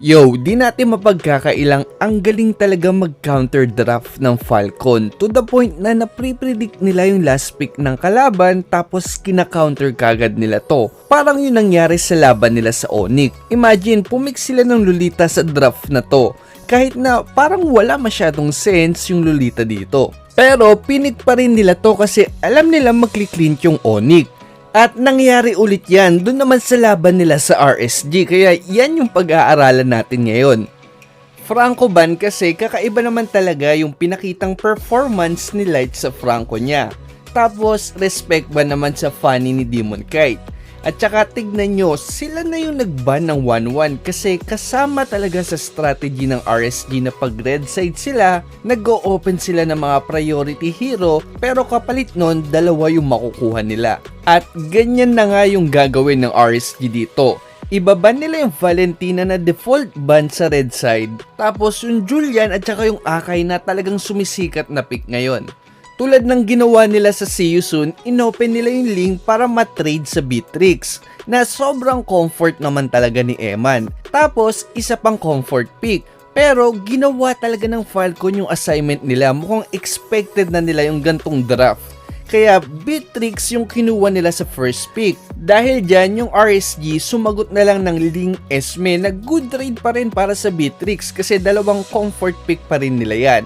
Yo, di natin mapagkakailang ang galing talaga mag-counter draft ng Falcon to the point na napre-predict nila yung last pick ng kalaban tapos kina-counter kagad nila to. Parang yun nangyari sa laban nila sa Onyx. Imagine, pumik sila ng Lolita sa draft na to kahit na parang wala masyadong sense yung Lolita dito. Pero pinik pa rin nila to kasi alam nila mag-clean yung Onyx. At nangyari ulit yan dun naman sa laban nila sa RSG, kaya yan yung pag-aaralan natin ngayon. Franco ban kasi kakaiba naman talaga yung pinakitang performance ni Light sa Franco niya. Tapos respect ban naman sa Fanny ni Demon Kite. At saka tignan nyo, sila na yung nag-ban ng 1-1 kasi kasama talaga sa strategy ng RSG na pag red side sila, nag-o-open sila ng mga priority hero pero kapalit nun, dalawa yung makukuha nila. At ganyan na nga yung gagawin ng RSG dito. Ibaban nila yung Valentina na default ban sa red side, tapos yung Julian at saka yung Akai na talagang sumisikat na pick ngayon. Tulad ng ginawa nila sa See You Soon, inopen nila yung link para matrade sa Beatrix na sobrang comfort naman talaga ni Eman. Tapos isa pang comfort pick. Pero ginawa talaga ng Falcon yung assignment nila, mukhang expected na nila yung gantong draft. Kaya Beatrix yung kinuha nila sa first pick. Dahil dyan yung RSG sumagot na lang ng Ling Esme na good trade pa rin para sa Beatrix kasi dalawang comfort pick pa rin nila yan.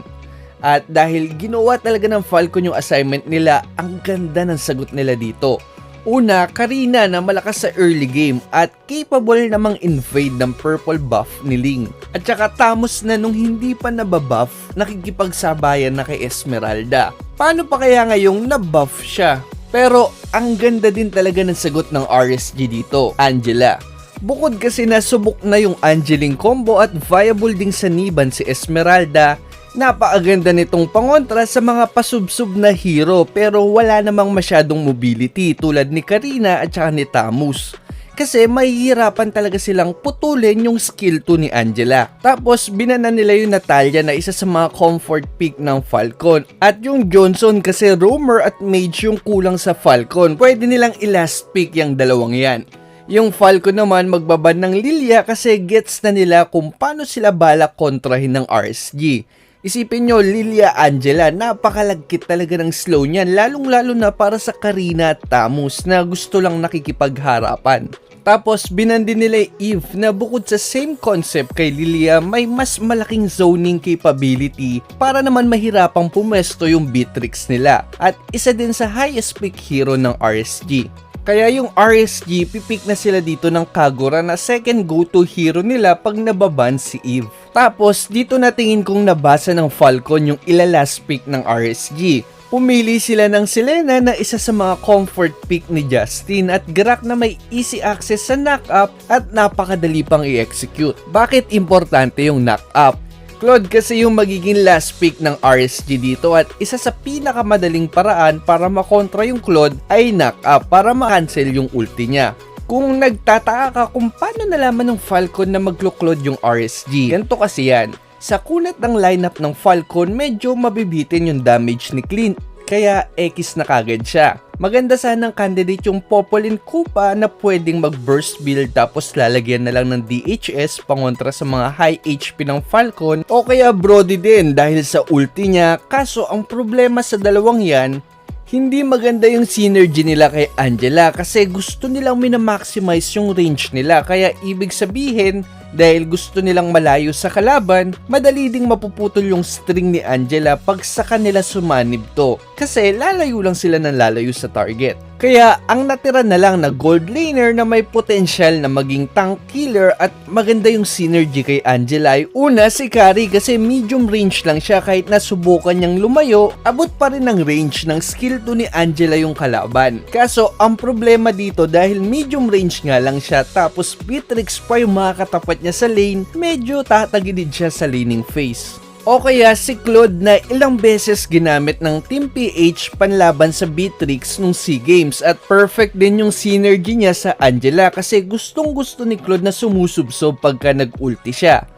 At dahil ginawa talaga ng Falcon yung assignment nila, ang ganda ng sagot nila dito. Una, Karina na malakas sa early game at capable namang invade ng purple buff ni Ling. At saka Tamos na nung hindi pa nababuff, nakikipagsabayan na kay Esmeralda. Paano pa kaya ngayong nabuff siya? Pero ang ganda din talaga ng sagot ng RSG dito, Angela. Bukod kasi nasubok na yung Angeling combo at viable ding sa Niban si Esmeralda, napakaganda nitong pangontra sa mga pasubsob na hero pero wala namang masyadong mobility tulad ni Karina at saka ni Tamus. Kasi mahihirapan talaga silang putulin yung skill 2 ni Angela. Tapos binana nila yung Natalia na isa sa mga comfort pick ng Falcon. At yung Johnson kasi roamer at mage yung kulang sa Falcon. Pwede nilang i-last pick yung dalawang yan. Yung Falcon naman magbaban ng Lilia kasi gets na nila kung paano sila balak kontrahin ng RSG. Isipin nyo, Lilia Angela, napakalagkit talaga ng slow niyan, lalong-lalo na para sa Karina at Tamus na gusto lang nakikipagharapan. Tapos binandin nila Eve na bukod sa same concept kay Lilia, may mas malaking zoning capability para naman mahirapang pumesto yung Beatrix nila. At isa din sa highest pick hero ng RSG. Kaya yung RSG, pipick na sila dito ng Kagura na second go-to hero nila pag nababan si Eve. Tapos, dito natingin kong nabasa ng Falcon yung ilalas pick ng RSG. Pumili sila ng Selena na isa sa mga comfort pick ni Justin at Garak na may easy access sa knock-up at napakadali pang i-execute. Bakit importante yung knock-up? Claude kasi yung magiging last pick ng RSG dito at isa sa pinakamadaling paraan para makontra yung Claude ay knock-up para ma-cancel yung ulti niya. Kung nagtataka ka kung paano nalaman ng Falcon na maglo-Claude yung RSG, ganito kasi yan. Sa kunat ng lineup ng Falcon, medyo mabibitin yung damage ni Clint, kaya X na kagad siya. Maganda sanang candidate yung Popolin Koopa na pwedeng mag-burst build tapos lalagyan na lang ng DHS pangontra sa mga high HP ng Falcon o kaya Brody din dahil sa ulti niya. Kaso ang problema sa dalawang yan, hindi maganda yung synergy nila kay Angela kasi gusto nilang minamaximize yung range nila, kaya ibig sabihin dahil gusto nilang malayo sa kalaban, madali ding mapuputol yung string ni Angela pag sa kanila sumanib to kasi lalayo lang sila ng lalayo sa target. Kaya ang natira na lang na gold laner na may potential na maging tank killer at maganda yung synergy kay Angela ay una si Kari kasi medium range lang siya, kahit nasubukan niyang lumayo, abot pa rin ng range ng skill 2 ni Angela yung kalaban. Kaso ang problema dito dahil medium range nga lang siya tapos Beatrix pa yung makakatapat niya sa lane, medyo tatagilid siya sa laning phase. O kaya si Claude na ilang beses ginamit ng Team PH panlaban sa Beatrix nung SEA Games at perfect din yung synergy niya sa Angela kasi gustong gusto ni Claude na sumusubsob pagka nag-ulti siya.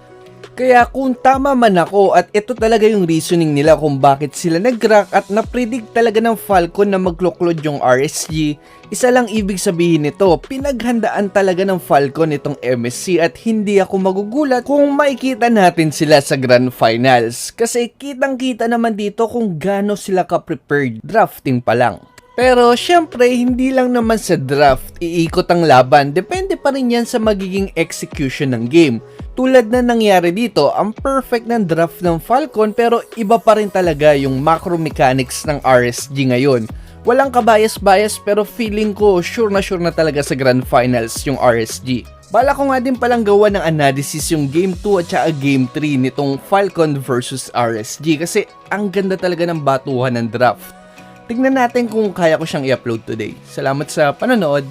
Kaya kung tama man ako at ito talaga yung reasoning nila kung bakit sila nag-crack at na-predict talaga ng Falcon na magloklod yung RSG, isa lang ibig sabihin nito, pinaghandaan talaga ng Falcon itong MSC at hindi ako magugulat kung makikita natin sila sa Grand Finals. Kasi kitang-kita naman dito kung gaano sila ka-prepared drafting pa lang. Pero syempre, hindi lang naman sa draft iikot ang laban, depende pa rin yan sa magiging execution ng game. Tulad na nangyari dito, ang perfect ng draft ng Falcon pero iba pa rin talaga yung macro mechanics ng RSG ngayon. Walang kabayas-bayas pero feeling ko sure na talaga sa Grand Finals yung RSG. Bala ko nga din palang gawa ng analysis yung Game 2 at saka Game 3 nitong Falcon versus RSG kasi ang ganda talaga ng batuhan ng draft. Tignan natin kung kaya ko siyang i-upload today. Salamat sa panonood.